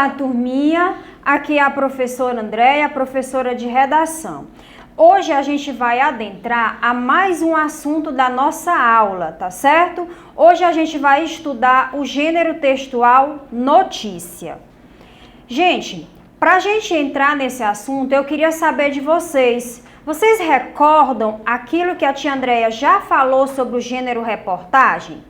Olá, turminha, aqui é a professora Andréia, professora de redação. Hoje a gente vai adentrar a mais um assunto da nossa aula, tá certo? Hoje a gente vai estudar o gênero textual notícia. Gente, para a gente entrar nesse assunto, eu queria saber de vocês. Vocês recordam aquilo que a tia Andréia já falou sobre o gênero reportagem?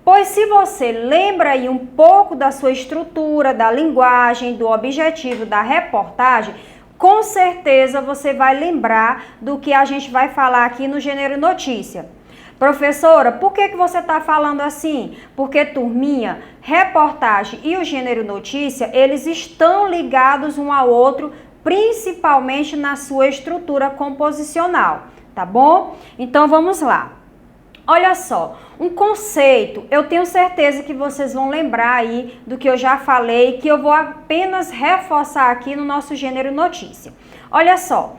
Pois se você lembra aí um pouco da sua estrutura, da linguagem, do objetivo da reportagem, com certeza você vai lembrar do que a gente vai falar aqui no gênero notícia. Professora, por que você está falando assim? Porque, turminha, reportagem e o gênero notícia, eles estão ligados um ao outro, principalmente na sua estrutura composicional, tá bom? Então vamos lá. Olha só, um conceito, eu tenho certeza que vocês vão lembrar aí do que eu já falei, que eu vou apenas reforçar aqui no nosso gênero notícia. Olha só,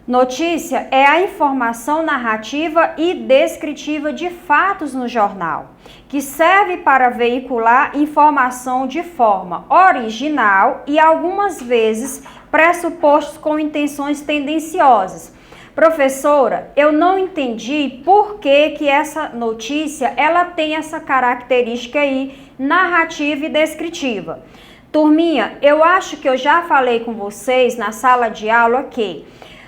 notícia é a informação narrativa e descritiva de fatos no jornal, que serve para veicular informação de forma original e algumas vezes pressupostos com intenções tendenciosas. Professora, eu não entendi por que essa notícia ela tem essa característica aí narrativa e descritiva. Turminha, eu acho que eu já falei com vocês na sala de aula que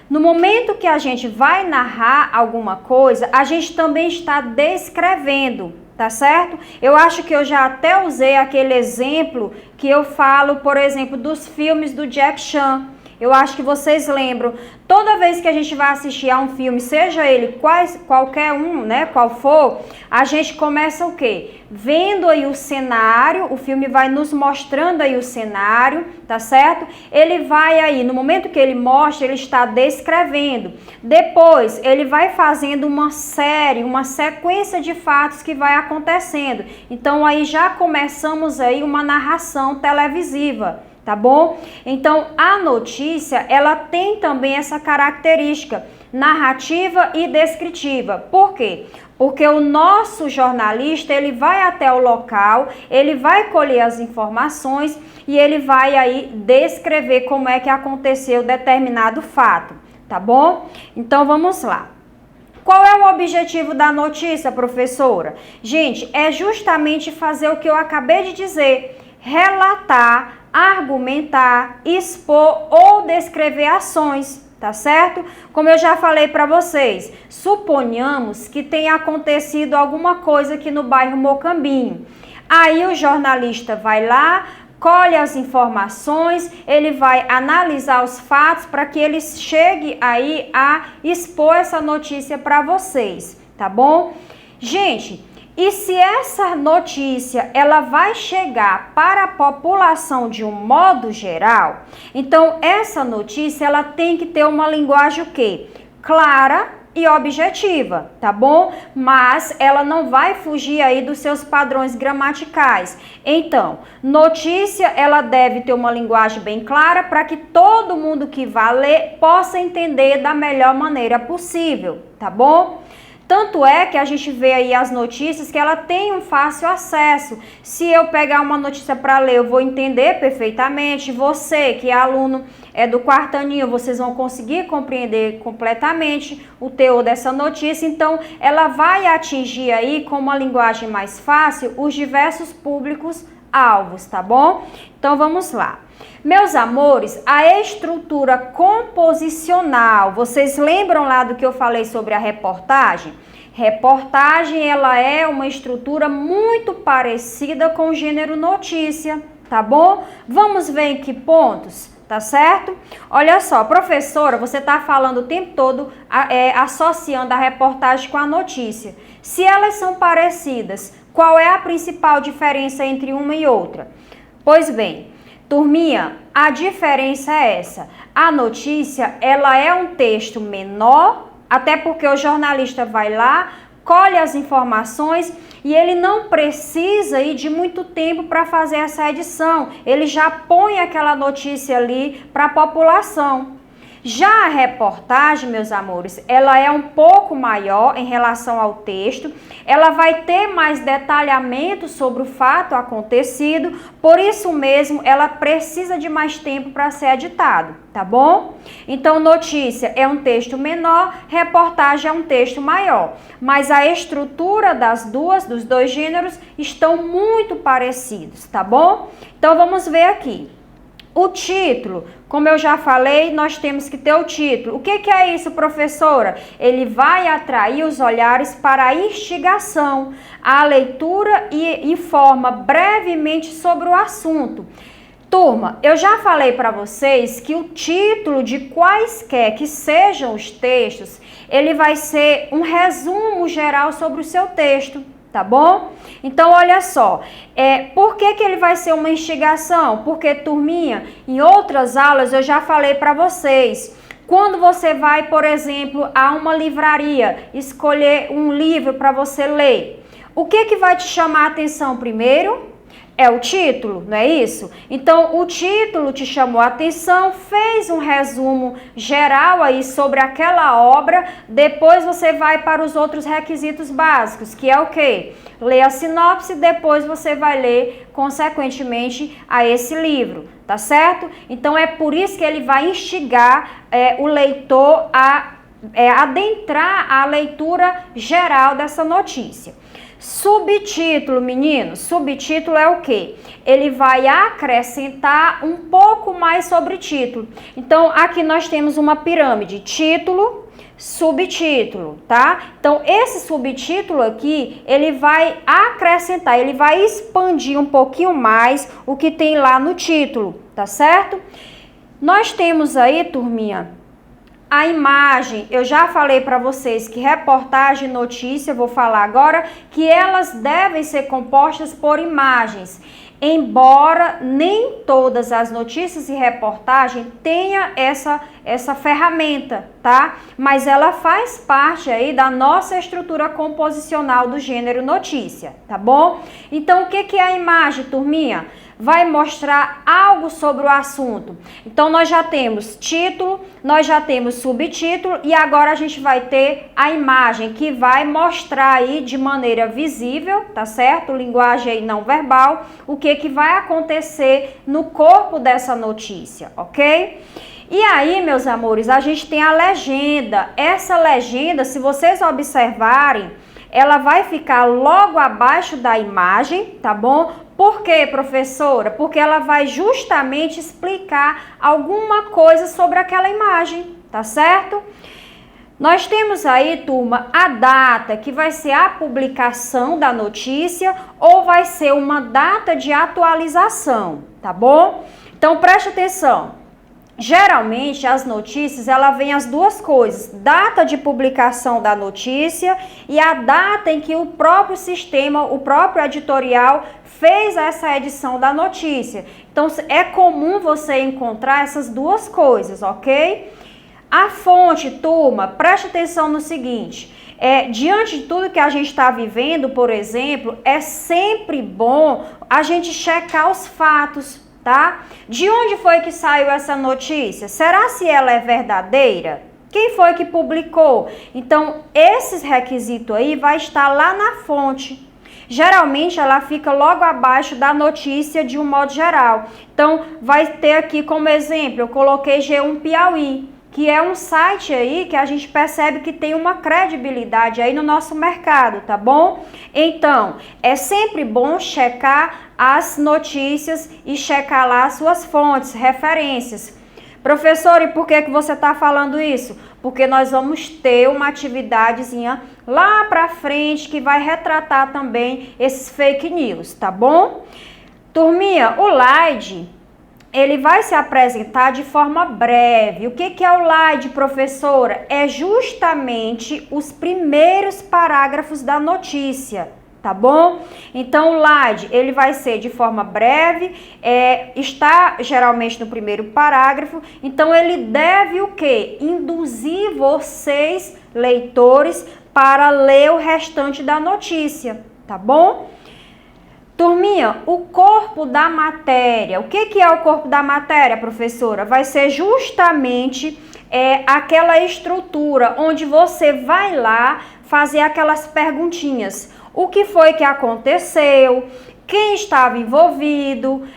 no momento que a gente vai narrar alguma coisa, a gente também está descrevendo, tá certo? Eu acho que eu já até usei aquele exemplo que eu falo, por exemplo, dos filmes do Jack Chan. Eu acho que vocês lembram, toda vez que a gente vai assistir a um filme, seja ele qualquer um, né, qual for, a gente começa o quê? Vendo aí o cenário, o filme vai nos mostrando aí o cenário, tá certo? Ele vai aí, no momento que ele mostra, ele está descrevendo. Depois, ele vai fazendo uma série, uma sequência de fatos que vai acontecendo. Então, aí já começamos aí uma narração televisiva. Tá bom? Então, a notícia, ela tem também essa característica narrativa e descritiva. Por quê? Porque o nosso jornalista, ele vai até o local, ele vai colher as informações e ele vai aí descrever como é que aconteceu determinado fato, tá bom? Então, vamos lá. Qual é o objetivo da notícia, professora? Gente, é justamente fazer o que eu acabei de dizer, relatar, argumentar, expor ou descrever ações, tá certo? Como eu já falei para vocês, suponhamos que tenha acontecido alguma coisa aqui no bairro Mocambinho. Aí o jornalista vai lá, colhe as informações, ele vai analisar os fatos para que ele chegue aí a expor essa notícia para vocês, tá bom? Gente, e se essa notícia ela vai chegar para a população de um modo geral, então essa notícia ela tem que ter uma linguagem o quê? Clara e objetiva, tá bom? Mas ela não vai fugir aí dos seus padrões gramaticais. Então, notícia ela deve ter uma linguagem bem clara para que todo mundo que vá ler possa entender da melhor maneira possível, tá bom? Tanto é que a gente vê aí as notícias que ela tem um fácil acesso. Se eu pegar uma notícia para ler, eu vou entender perfeitamente. Você, que é aluno do quarto aninho, vocês vão conseguir compreender completamente o teor dessa notícia. Então, ela vai atingir aí, com uma linguagem mais fácil, os diversos públicos-alvos, tá bom? Então, vamos lá. Meus amores, a estrutura composicional, vocês lembram lá do que eu falei sobre a reportagem? Reportagem, ela é uma estrutura muito parecida com o gênero notícia, tá bom? Vamos ver em que pontos, tá certo? Olha só, professora, você tá falando o tempo todo associando a reportagem com a notícia. Se elas são parecidas, qual é a principal diferença entre uma e outra? Pois bem, turminha, a diferença é essa. A notícia, ela é um texto menor, até porque o jornalista vai lá, colhe as informações e ele não precisa ir de muito tempo para fazer essa edição. Ele já põe aquela notícia ali para a população. Já a reportagem, meus amores, ela é um pouco maior em relação ao texto, ela vai ter mais detalhamento sobre o fato acontecido, por isso mesmo ela precisa de mais tempo para ser editado, tá bom? Então, notícia é um texto menor, reportagem é um texto maior, mas a estrutura dos dois gêneros estão muito parecidos, tá bom? Então, vamos ver aqui. O título, como eu já falei, nós temos que ter o título. O que é isso, professora? Ele vai atrair os olhares para a instigação, a leitura e informa brevemente sobre o assunto. Turma, eu já falei para vocês que o título de quaisquer que sejam os textos, ele vai ser um resumo geral sobre o seu texto. Tá bom? Então, olha só, por que ele vai ser uma instigação? Porque, turminha, em outras aulas eu já falei para vocês, quando você vai, por exemplo, a uma livraria, escolher um livro para você ler, o que vai te chamar a atenção primeiro? É o título, não é isso? Então, o título te chamou a atenção, fez um resumo geral aí sobre aquela obra, depois você vai para os outros requisitos básicos, que é o quê? Ler a sinopse, depois você vai ler, consequentemente, a esse livro, tá certo? Então, é por isso que ele vai instigar o leitor a adentrar a leitura geral dessa notícia. Subtítulo, meninos, subtítulo é o quê? Ele vai acrescentar um pouco mais sobre título. Então, aqui nós temos uma pirâmide, título, subtítulo, tá? Então, esse subtítulo aqui, ele vai acrescentar, ele vai expandir um pouquinho mais o que tem lá no título, tá certo? Nós temos aí, turminha, a imagem. Eu já falei para vocês que reportagem e notícia, vou falar agora, que elas devem ser compostas por imagens. Embora nem todas as notícias e reportagem tenha essa ferramenta, tá? Mas ela faz parte aí da nossa estrutura composicional do gênero notícia, tá bom? Então, o que é a imagem, turminha? Vai mostrar algo sobre o assunto. Então, nós já temos título, nós já temos subtítulo e agora a gente vai ter a imagem que vai mostrar aí de maneira visível, tá certo? Linguagem não verbal, o que vai acontecer no corpo dessa notícia, ok? E aí, meus amores, a gente tem a legenda. Essa legenda, se vocês observarem, ela vai ficar logo abaixo da imagem, tá bom? Por quê, professora? Porque ela vai justamente explicar alguma coisa sobre aquela imagem, tá certo? Nós temos aí, turma, a data, que vai ser a publicação da notícia ou vai ser uma data de atualização, tá bom? Então, preste atenção. Geralmente, as notícias, ela vem as duas coisas, data de publicação da notícia e a data em que o próprio sistema, o próprio editorial fez essa edição da notícia. Então, é comum você encontrar essas duas coisas, ok? A fonte, turma, preste atenção no seguinte, diante de tudo que a gente está vivendo, por exemplo, é sempre bom a gente checar os fatos, tá? De onde foi que saiu essa notícia? Será se ela é verdadeira? Quem foi que publicou? Então, esses requisitos aí vai estar lá na fonte. Geralmente, ela fica logo abaixo da notícia de um modo geral. Então, vai ter aqui como exemplo, eu coloquei G1 Piauí, que é um site aí que a gente percebe que tem uma credibilidade aí no nosso mercado, tá bom? Então, é sempre bom checar as notícias e checar lá as suas fontes, referências. Professor, e por que você está falando isso? Porque nós vamos ter uma atividadezinha lá para frente que vai retratar também esses fake news, tá bom? Turminha, o slide, ele vai se apresentar de forma breve. O que é o slide, professora? É justamente os primeiros parágrafos da notícia, tá bom? Então, o slide, ele vai ser de forma breve, está geralmente no primeiro parágrafo, então ele deve o quê? Induzir vocês, leitores, para ler o restante da notícia, tá bom? Turminha, o corpo da matéria. O que é o corpo da matéria, professora? Vai ser justamente é aquela estrutura onde você vai lá fazer aquelas perguntinhas. O que foi que aconteceu? Quem estava envolvido?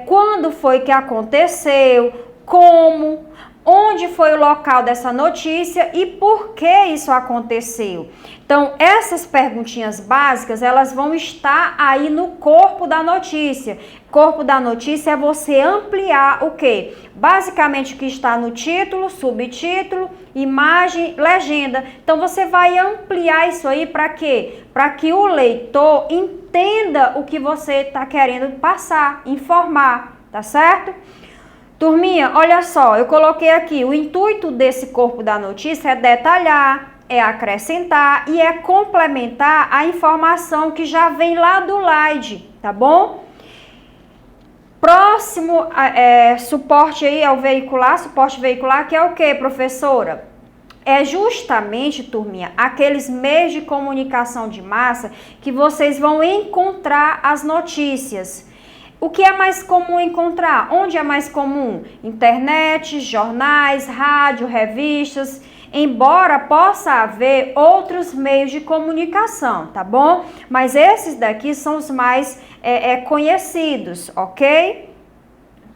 Quando foi que aconteceu? Como? Onde foi o local dessa notícia e por que isso aconteceu? Então, essas perguntinhas básicas, elas vão estar aí no corpo da notícia. Corpo da notícia é você ampliar o quê? Basicamente o que está no título, subtítulo, imagem, legenda. Então, você vai ampliar isso aí para quê? Para que o leitor entenda o que você está querendo passar, informar, tá certo? Turminha, olha só, eu coloquei aqui, o intuito desse corpo da notícia é detalhar, é acrescentar e é complementar a informação que já vem lá do slide, tá bom? Próximo suporte aí é o veicular, suporte veicular, que é o que, professora? É justamente, turminha, aqueles meios de comunicação de massa que vocês vão encontrar as notícias. O que é mais comum encontrar? Onde é mais comum? Internet, jornais, rádio, revistas, embora possa haver outros meios de comunicação, tá bom? Mas esses daqui são os mais conhecidos, ok?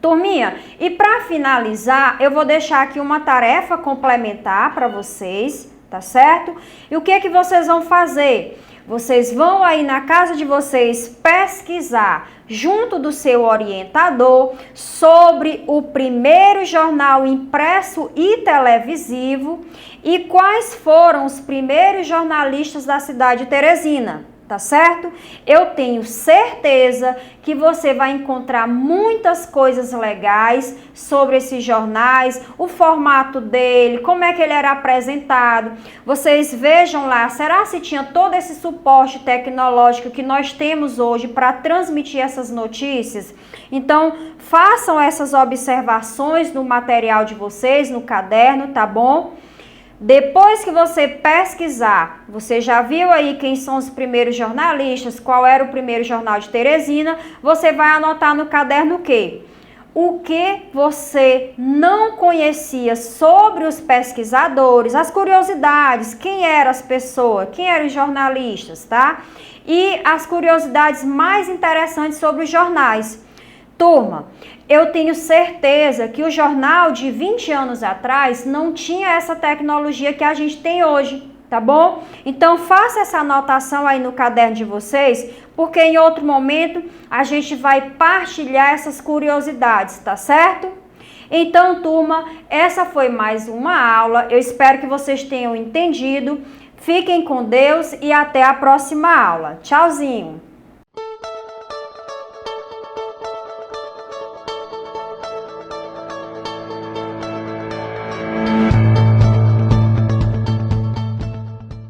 Turminha, e para finalizar, eu vou deixar aqui uma tarefa complementar para vocês, tá certo? E o que é que vocês vão fazer? Vocês vão aí na casa de vocês pesquisar junto do seu orientador sobre o primeiro jornal impresso e televisivo e quais foram os primeiros jornalistas da cidade de Teresina. Tá certo? Eu tenho certeza que você vai encontrar muitas coisas legais sobre esses jornais, o formato dele, como é que ele era apresentado. Vocês vejam lá, será se tinha todo esse suporte tecnológico que nós temos hoje para transmitir essas notícias? Então, façam essas observações no material de vocês, no caderno, tá bom? Depois que você pesquisar, você já viu aí quem são os primeiros jornalistas, qual era o primeiro jornal de Teresina, você vai anotar no caderno o quê? O que você não conhecia sobre os pesquisadores, as curiosidades, quem eram as pessoas, quem eram os jornalistas, tá? E as curiosidades mais interessantes sobre os jornais. Turma, eu tenho certeza que o jornal de 20 anos atrás não tinha essa tecnologia que a gente tem hoje, tá bom? Então, faça essa anotação aí no caderno de vocês, porque em outro momento a gente vai partilhar essas curiosidades, tá certo? Então, turma, essa foi mais uma aula. Eu espero que vocês tenham entendido. Fiquem com Deus e até a próxima aula. Tchauzinho!